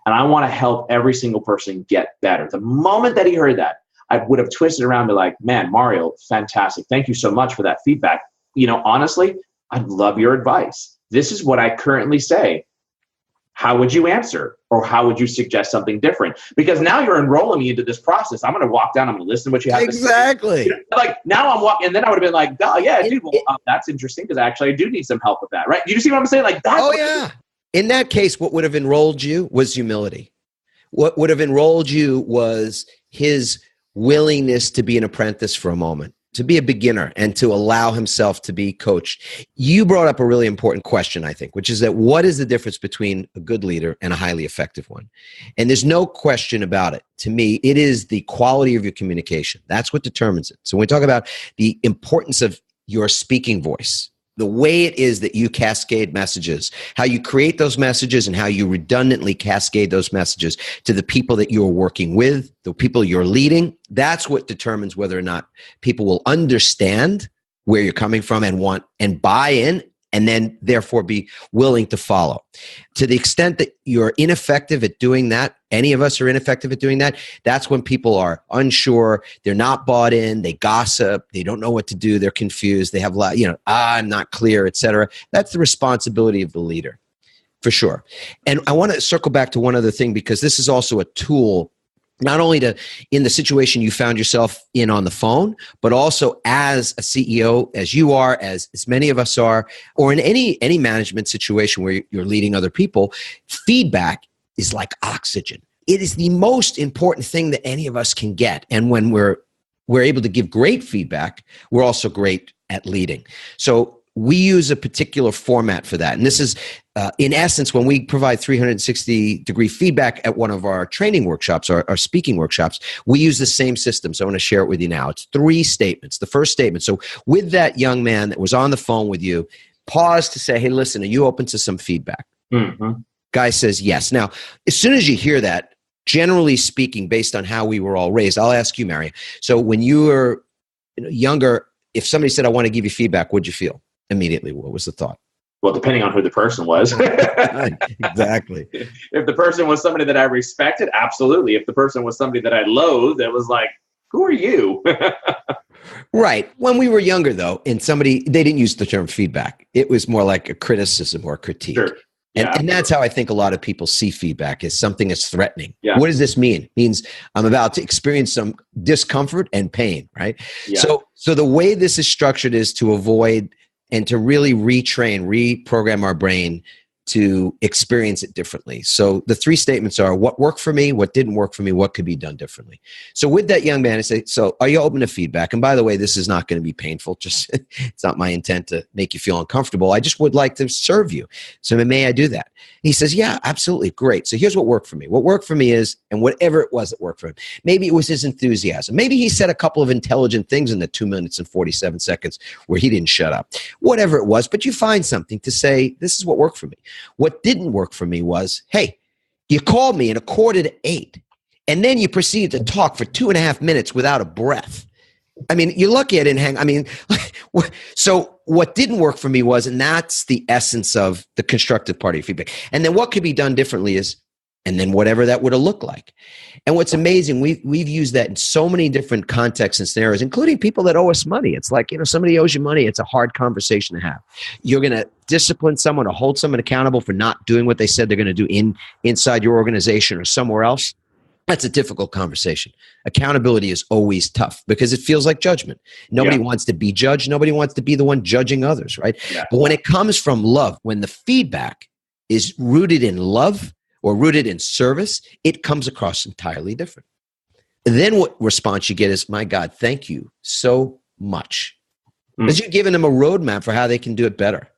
and I want to help every single person get better. The moment that he heard that, I would have twisted around and be like, man, Mario, fantastic. Thank you so much for that feedback. Honestly, I'd love your advice. This is what I currently say. How would you answer? Or how would you suggest something different? Because now you're enrolling me into this process. I'm going to walk down. I'm going to listen to what you have to say. Exactly. Now I'm walking, and then I would have been like, oh, yeah, dude, that's interesting because actually I do need some help with that, right? You see what I'm saying? In that case, what would have enrolled you was humility. What would have enrolled you was his willingness to be an apprentice for a moment, to be a beginner and to allow himself to be coached. You brought up a really important question, I think, which is that what is the difference between a good leader and a highly effective one? And there's no question about it. To me, it is the quality of your communication. That's what determines it. So when we talk about the importance of your speaking voice, the way it is that you cascade messages, how you create those messages and how you redundantly cascade those messages to the people that you're working with, the people you're leading, that's what determines whether or not people will understand where you're coming from and want and buy in and then therefore be willing to follow. To the extent that you're ineffective at doing that, any of us are ineffective at doing that, that's when people are unsure, they're not bought in, they gossip, they don't know what to do, they're confused, they have I'm not clear, etc. That's the responsibility of the leader, for sure. And I want to circle back to one other thing because this is also a tool not only in the situation you found yourself in on the phone, but also as a CEO, as you are, as many of us are, or in any management situation where you're leading other people, feedback is like oxygen. It is the most important thing that any of us can get. And when we're able to give great feedback, we're also great at leading. So we use a particular format for that. And this is, in essence, when we provide 360-degree feedback at one of our training workshops, our speaking workshops, we use the same system. So I want to share it with you now. It's 3 statements. The first statement. So with that young man that was on the phone with you, pause to say, hey, listen, are you open to some feedback? Mm-hmm. Guy says yes. Now, as soon as you hear that, generally speaking, based on how we were all raised, I'll ask you, Mario. So when you were younger, if somebody said, I want to give you feedback, what'd you feel? Immediately, what was the thought? Well, depending on who the person was. Exactly. If the person was somebody that I respected, absolutely. If the person was somebody that I loathed, it was like, who are you? Right. When we were younger, though, and they didn't use the term feedback. It was more like a criticism or a critique. Sure. Yeah. And that's how I think a lot of people see feedback, as something that's threatening. Yeah. What does this mean? It means I'm about to experience some discomfort and pain, right? Yeah. So the way this is structured is to avoid and to really reprogram our brain to experience it differently. So the 3 statements are what worked for me, what didn't work for me, what could be done differently. So with that young man, I say, so are you open to feedback? And by the way, this is not going to be painful. Just it's not my intent to make you feel uncomfortable. I just would like to serve you. So may I do that? He says, yeah, absolutely. Great. So here's what worked for me. What worked for me is, and whatever it was that worked for him, maybe it was his enthusiasm. Maybe he said a couple of intelligent things in the 2 minutes and 47 seconds where he didn't shut up. Whatever it was, but you find something to say, this is what worked for me. What didn't work for me was, hey, you called me at 7:45, And then you proceed to talk for 2.5 minutes without a breath. I mean, you look at it and hang, I mean, so what didn't work for me was, and that's the essence of the constructive part of your feedback. And then what could be done differently is, and then whatever that would have looked like. And what's amazing, we've used that in so many different contexts and scenarios, including people that owe us money. It's like, somebody owes you money. It's a hard conversation to have. You're going to discipline someone or hold someone accountable for not doing what they said they're going to do inside your organization or somewhere else. That's a difficult conversation. Accountability is always tough because it feels like judgment. Nobody wants to be judged. Nobody wants to be the one judging others, right? Yeah. But when it comes from love, when the feedback is rooted in love or rooted in service, it comes across entirely different. And then what response you get is, my God, thank you so much. Because you're giving them a roadmap for how they can do it better.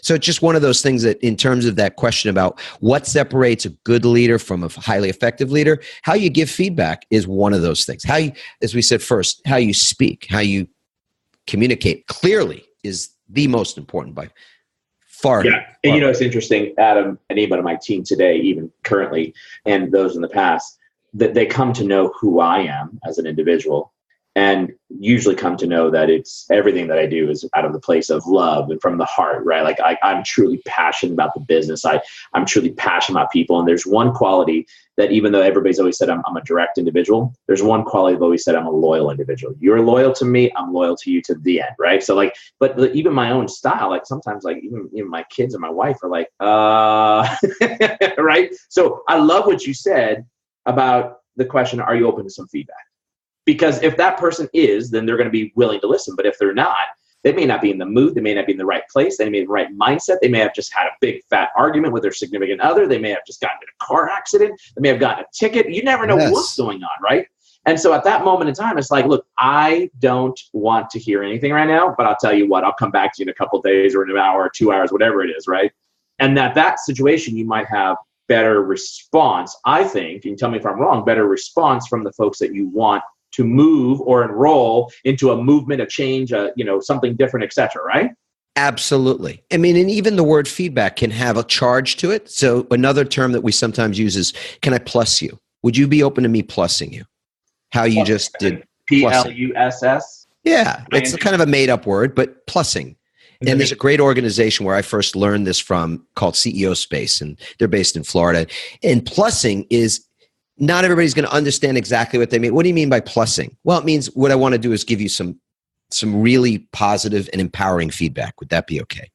So it's just one of those things that in terms of that question about what separates a good leader from a highly effective leader, how you give feedback is one of those things. How you, as we said first, how you speak, how you communicate clearly is the most important by far. Yeah. And it's interesting, Adam, anybody on my team today, even currently, and those in the past, that they come to know who I am as an individual. And usually come to know that it's everything that I do is out of the place of love and from the heart, right? Like I'm truly passionate about the business. I'm truly passionate about people. And there's one quality that even though everybody's always said I'm a direct individual, there's one quality they've always said I'm a loyal individual. You're loyal to me, I'm loyal to you to the end, right? So like, but even my own style, like sometimes like even my kids and my wife are like, right? So I love what you said about the question, are you open to some feedback? Because if that person is, then they're going to be willing to listen. But if they're not, they may not be in the mood. They may not be in the right place. They may be in the right mindset. They may have just had a big fat argument with their significant other. They may have just gotten in a car accident. They may have gotten a ticket. You never know what's going on, right? And so at that moment in time, it's like, look, I don't want to hear anything right now, but I'll tell you what, I'll come back to you in a couple of days or in an hour or 2 hours, whatever it is, right? And that situation, you might have better response, I think, and tell me if I'm wrong, better response from the folks that you want to move or enroll into a movement, a change, something different, et cetera, right? Absolutely. I mean, and even the word feedback can have a charge to it. So another term that we sometimes use is, can I plus you? Would you be open to me plussing you? How you just did Pluss? Yeah, it's kind of a made up word, but plussing. And there's a great organization where I first learned this from called CEO Space, and they're based in Florida. And plussing is, not everybody's going to understand exactly what they mean. What do you mean by plussing? Well, it means what I want to do is give you some really positive and empowering feedback. Would that be okay?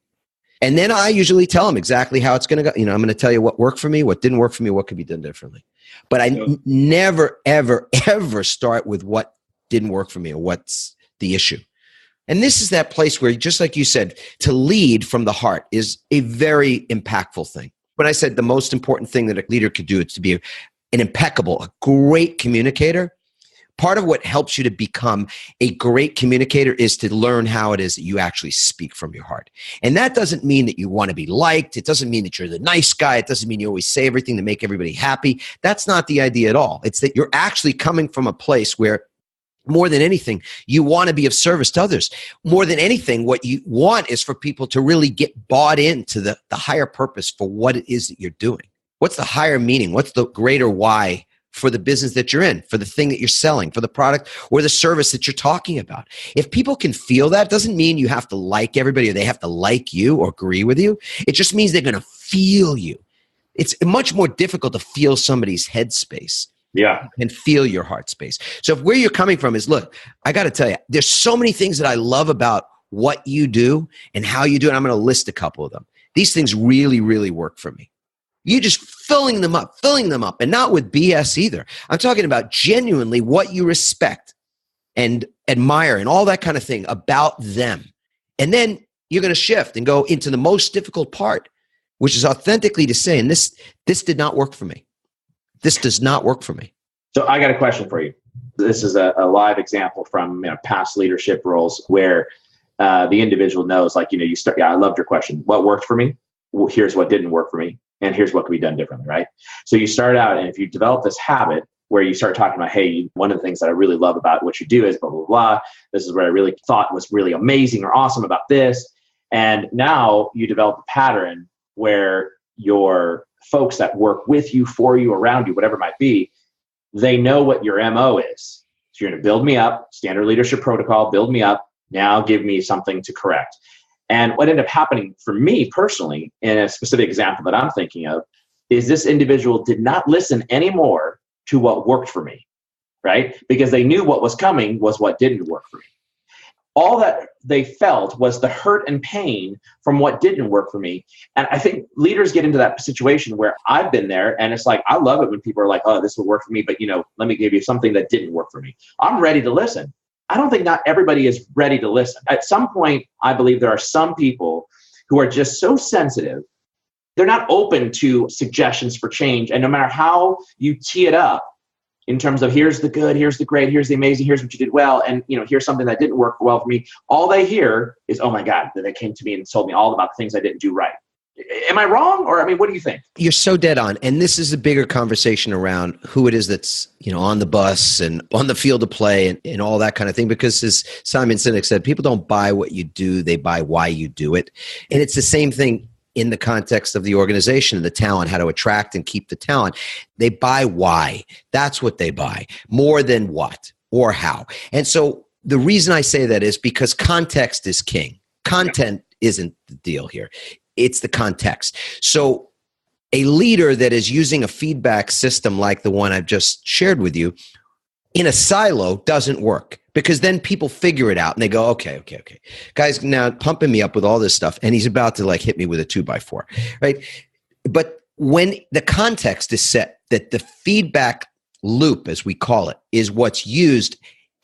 And then I usually tell them exactly how it's going to go. I'm going to tell you what worked for me, what didn't work for me, what could be done differently. But I never, ever, ever start with what didn't work for me or what's the issue. And this is that place where, just like you said, to lead from the heart is a very impactful thing. When I said the most important thing that a leader could do is to be an impeccable, a great communicator. Part of what helps you to become a great communicator is to learn how it is that you actually speak from your heart. And that doesn't mean that you want to be liked. It doesn't mean that you're the nice guy. It doesn't mean you always say everything to make everybody happy. That's not the idea at all. It's that you're actually coming from a place where, more than anything, you want to be of service to others. More than anything, what you want is for people to really get bought into the higher purpose for what it is that you're doing. What's the higher meaning? What's the greater why for the business that you're in, for the thing that you're selling, for the product or the service that you're talking about? If people can feel that, doesn't mean you have to like everybody or they have to like you or agree with you. It just means they're going to feel you. It's much more difficult to feel somebody's headspace. Yeah. And feel your heart space. So if where you're coming from is, look, I got to tell you, there's so many things that I love about what you do and how you do it. I'm going to list a couple of them. These things really, really work for me. You just filling them up, and not with BS either. I'm talking about genuinely what you respect and admire and all that kind of thing about them. And then you're going to shift and go into the most difficult part, which is authentically to say, and this did not work for me. This does not work for me. So I got a question for you. This is a live example from past leadership roles where the individual knows, like, you start, I loved your question. What worked for me? Well, here's what didn't work for me. And here's what can be done differently, right? So you start out, and if you develop this habit where you start talking about, hey, one of the things that I really love about what you do is blah, blah, blah. This is what I really thought was really amazing or awesome about this. And now you develop a pattern where your folks that work with you, for you, around you, whatever it might be, they know what your MO is. So you're going to build me up, standard leadership protocol, build me up. Now give me something to correct. And what ended up happening for me personally, in a specific example that I'm thinking of, is this individual did not listen anymore to what worked for me, right? Because they knew what was coming was what didn't work for me. All that they felt was the hurt and pain from what didn't work for me. And I think leaders get into that situation where I've been there, and it's like, I love it when people are like, oh, this will work for me, but let me give you something that didn't work for me. I'm ready to listen. I don't think not everybody is ready to listen. At some point, I believe there are some people who are just so sensitive, they're not open to suggestions for change. And no matter how you tee it up, in terms of here's the good, here's the great, here's the amazing, here's what you did well, and here's something that didn't work well for me. All they hear is, oh my God, they came to me and told me all about the things I didn't do right. Am I wrong? Or what do you think? You're so dead on. And this is a bigger conversation around who it is that's, on the bus and on the field of play and all that kind of thing. Because as Simon Sinek said, people don't buy what you do, they buy why you do it. And it's the same thing in the context of the organization, the talent, how to attract and keep the talent. They buy why. That's what they buy, more than what or how. And so the reason I say that is because context is king. Content isn't the deal here. It's the context. So a leader that is using a feedback system like the one I've just shared with you in a silo doesn't work, because then people figure it out and they go, okay. Guy's now pumping me up with all this stuff and he's about to hit me with a 2x4, right? But when the context is set that the feedback loop, as we call it, is what's used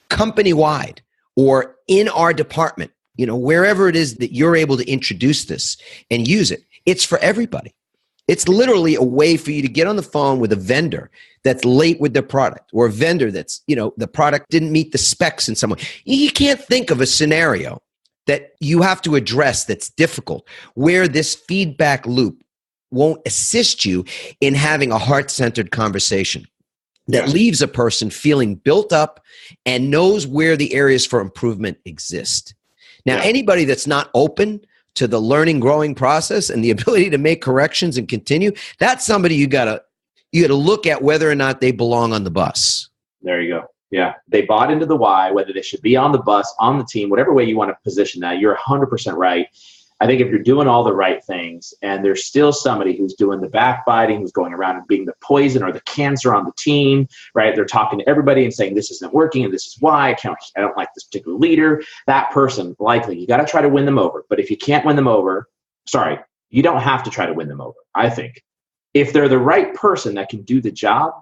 company-wide or in our department, wherever it is that you're able to introduce this and use it, it's for everybody. It's literally a way for you to get on the phone with a vendor that's late with their product, or a vendor that's, the product didn't meet the specs in some way. You can't think of a scenario that you have to address that's difficult, where this feedback loop won't assist you in having a heart-centered conversation that leaves a person feeling built up and knows where the areas for improvement exist. Now, anybody that's not open to the learning, growing process and the ability to make corrections and continue, that's somebody you gotta look at whether or not they belong on the bus. There you go. Yeah. They bought into the why, whether they should be on the bus, on the team, whatever way you want to position that. You're 100% right. I think if you're doing all the right things and there's still somebody who's doing the backbiting, who's going around and being the poison or the cancer on the team, right? They're talking to everybody and saying, this isn't working and this is why I don't like this particular leader. That person, likely, you got to try to win them over. But if you can't win them over, you don't have to try to win them over, I think. If they're the right person that can do the job,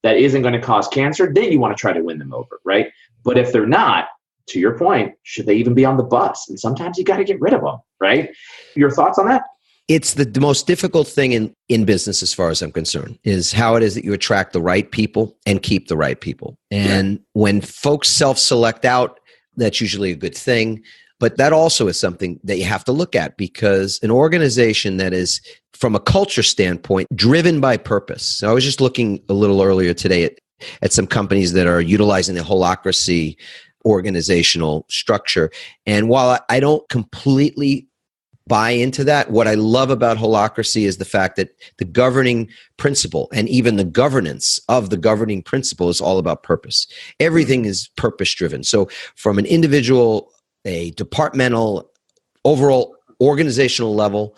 that isn't going to cause cancer, then you want to try to win them over, right? But if they're not, to your point, should they even be on the bus? And sometimes you got to get rid of them, right? Your thoughts on that? It's the most difficult thing in business, as far as I'm concerned, is how it is that you attract the right people and keep the right people. And when folks self-select out, that's usually a good thing. But that also is something that you have to look at, because an organization that is, from a culture standpoint, driven by purpose. So I was just looking a little earlier today at some companies that are utilizing the Holacracy organizational structure. And while I don't completely buy into that, what I love about Holacracy is the fact that the governing principle and even the governance of the governing principle is all about purpose. Everything is purpose driven. So from an individual, a departmental, overall organizational level,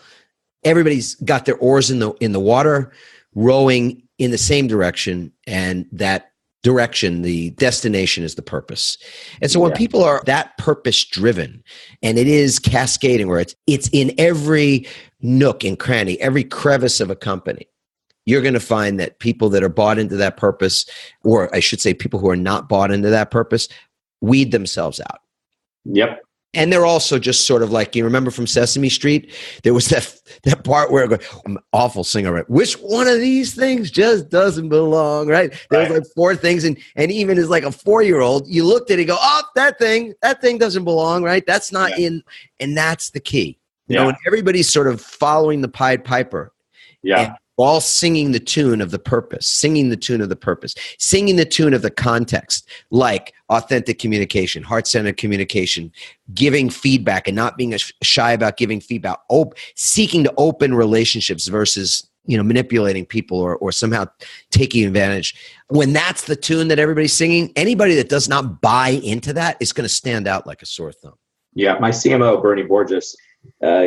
everybody's got their oars in the water, rowing in the same direction, and that direction, the destination, is the purpose. And so when people are that purpose driven, and it is cascading, where it's in every nook and cranny, every crevice of a company, you're going to find that people that are bought into that purpose, or I should say people who are not bought into that purpose, weed themselves out. Yep. And they're also just sort of like, you remember from Sesame Street, there was that part where I'm an awful singer, right? Which one of these things just doesn't belong, right? There was like 4 things, and even as like a 4-year-old, you looked at it and go, oh, that thing doesn't belong, right? That's not in, and that's the key. You know, and everybody's sort of following the Pied Piper. Yeah. All singing the tune of the purpose, singing the tune of the purpose, singing the tune of the context, like authentic communication, heart-centered communication, giving feedback and not being shy about giving feedback, seeking to open relationships versus manipulating people or somehow taking advantage. When that's the tune that everybody's singing, anybody that does not buy into that is going to stand out like a sore thumb. Yeah, my CMO, Bernie Borges,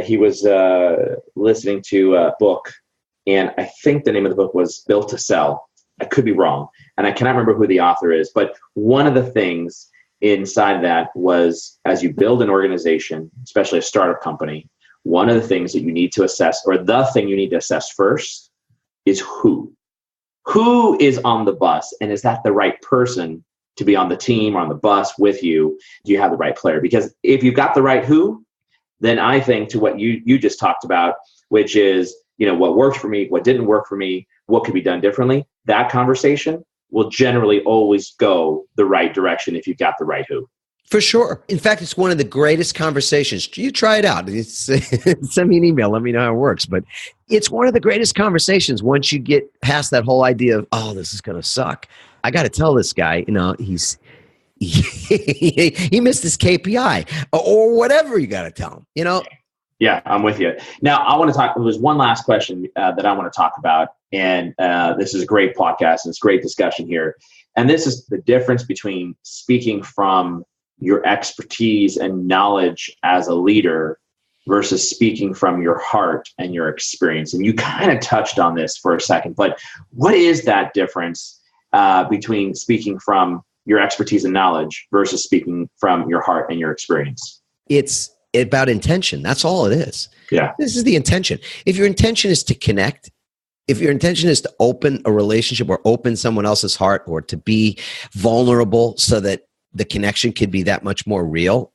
he was listening to a book, and I think the name of the book was Built to Sell. I could be wrong, and I cannot remember who the author is, but one of the things inside that was, as you build an organization, especially a startup company, one of the things that you need to assess, or the thing you need to assess first, is who is on the bus, and is that the right person to be on the team or on the bus with you? Do you have the right player? Because if you've got the right who, then I think to what you just talked about, which is, what worked for me, what didn't work for me, what could be done differently, that conversation will generally always go the right direction if you've got the right who. For sure. In fact, it's one of the greatest conversations. You try it out. Send me an email. Let me know how it works. But it's one of the greatest conversations once you get past that whole idea of, oh, this is going to suck. I got to tell this guy, he missed his KPI or whatever you got to tell him, Yeah, I'm with you. Now, I want to talk. There's one last question that I want to talk about. And this is a great podcast and it's great discussion here. And this is the difference between speaking from your expertise and knowledge as a leader versus speaking from your heart and your experience. And you kind of touched on this for a second, but what is that difference between speaking from your expertise and knowledge versus speaking from your heart and your experience? It's about intention. That's all it is. Yeah. This is the intention. If your intention is to connect, if your intention is to open a relationship or open someone else's heart or to be vulnerable so that the connection could be that much more real,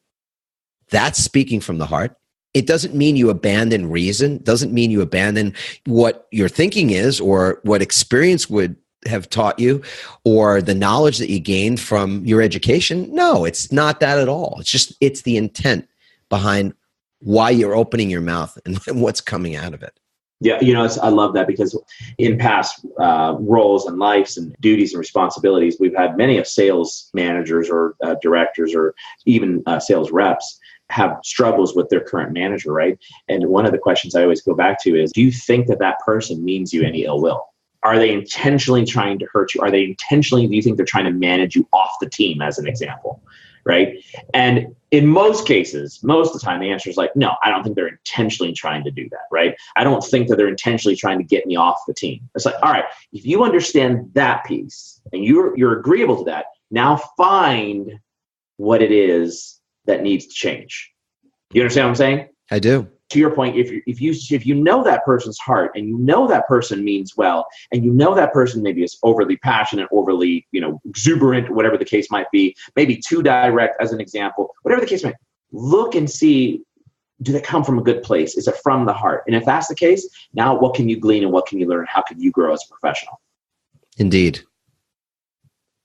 that's speaking from the heart. It doesn't mean you abandon reason, doesn't mean you abandon what your thinking is or what experience would have taught you or the knowledge that you gained from your education. No, it's not that at all. It's the intent behind why you're opening your mouth and what's coming out of it. Yeah, I love that because in past roles and lives and duties and responsibilities, we've had many of sales managers or directors or even sales reps have struggles with their current manager, right? And one of the questions I always go back to is, do you think that person means you any ill will? Are they intentionally trying to hurt you? Do you think they're trying to manage you off the team, as an example? Right. And in most cases, most of the time, the answer is like, no, I don't think they're intentionally trying to do that. Right. I don't think that they're intentionally trying to get me off the team. It's like, all right, if you understand that piece and you're agreeable to that, now find what it is that needs to change. You understand what I'm saying? I do. To your point, if you know that person's heart and you know that person means well, and you know that person maybe is overly passionate, overly, exuberant, whatever the case might be, maybe too direct as an example, whatever the case might be, look and see, do they come from a good place? Is it from the heart? And if that's the case, now what can you glean and what can you learn? How can you grow as a professional? Indeed.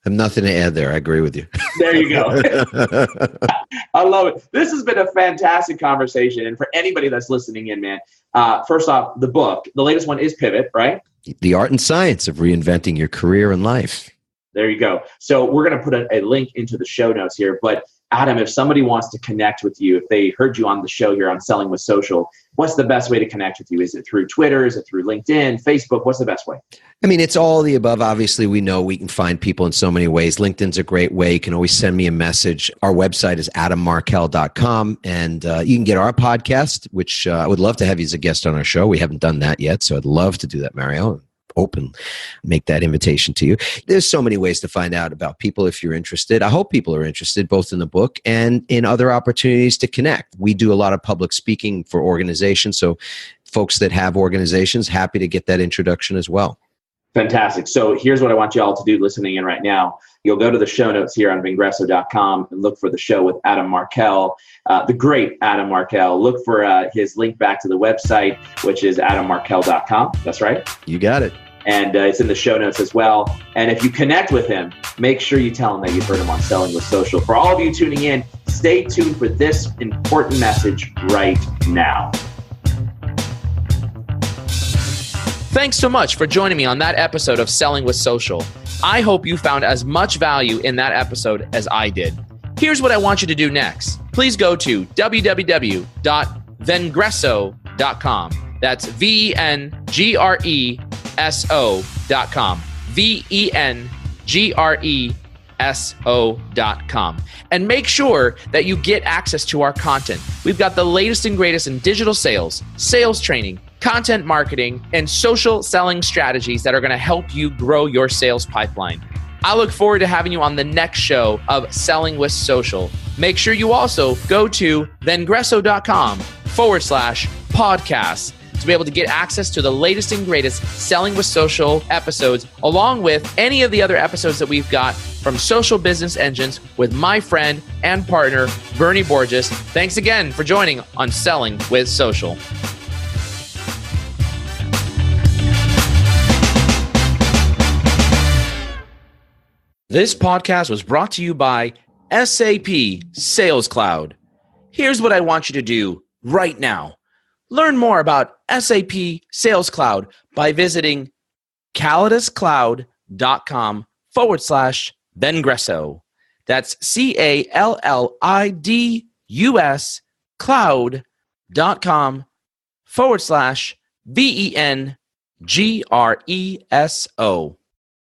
I have nothing to add there. I agree with you. There you go. I love it. This has been a fantastic conversation. And for anybody that's listening in, man, first off, the book, the latest one is Pivot, right? The Art and Science of Reinventing Your Career and Life. There you go. So we're going to put a link into the show notes here. But Adam, if somebody wants to connect with you, if they heard you on the show here on Selling with Social, what's the best way to connect with you? Is it through Twitter? Is it through LinkedIn, Facebook? What's the best way? I mean, it's all of the above. Obviously, we know we can find people in so many ways. LinkedIn's a great way. You can always send me a message. Our website is adammarkel.com. And you can get our podcast, which I would love to have you as a guest on our show. We haven't done that yet, so I'd love to do that, Mario. Make that invitation to you. There's so many ways to find out about people if you're interested. I hope people are interested both in the book and in other opportunities to connect. We do a lot of public speaking for organizations, so folks that have organizations, happy to get that introduction as well. Fantastic. So here's what I want you all to do listening in right now. You'll go to the show notes here on Vengreso.com and look for the show with Adam Markel, the great Adam Markel. Look for his link back to the website, which is adammarkel.com. That's right. You got it. And it's in the show notes as well. And if you connect with him, make sure you tell him that you've heard him on Selling with Social. For all of you tuning in, stay tuned for this important message right now. Thanks so much for joining me on that episode of Selling with Social. I hope you found as much value in that episode as I did. Here's what I want you to do next. Please go to www.vengreso.com That's VENGRESO.com. VENGRESO.com. And make sure that you get access to our content. We've got the latest and greatest in digital sales, sales training, content marketing, and social selling strategies that are going to help you grow your sales pipeline. I look forward to having you on the next show of Selling with Social. Make sure you also go to Vengreso.com/podcast to be able to get access to the latest and greatest Selling with Social episodes, along with any of the other episodes that we've got from Social Business Engines with my friend and partner, Bernie Borges. Thanks again for joining on Selling with Social. This podcast was brought to you by SAP Sales Cloud. Here's what I want you to do right now. Learn more about SAP Sales Cloud by visiting calliduscloud.com/Vengreso. That's CALLIDUS cloud.com/VENGRESO.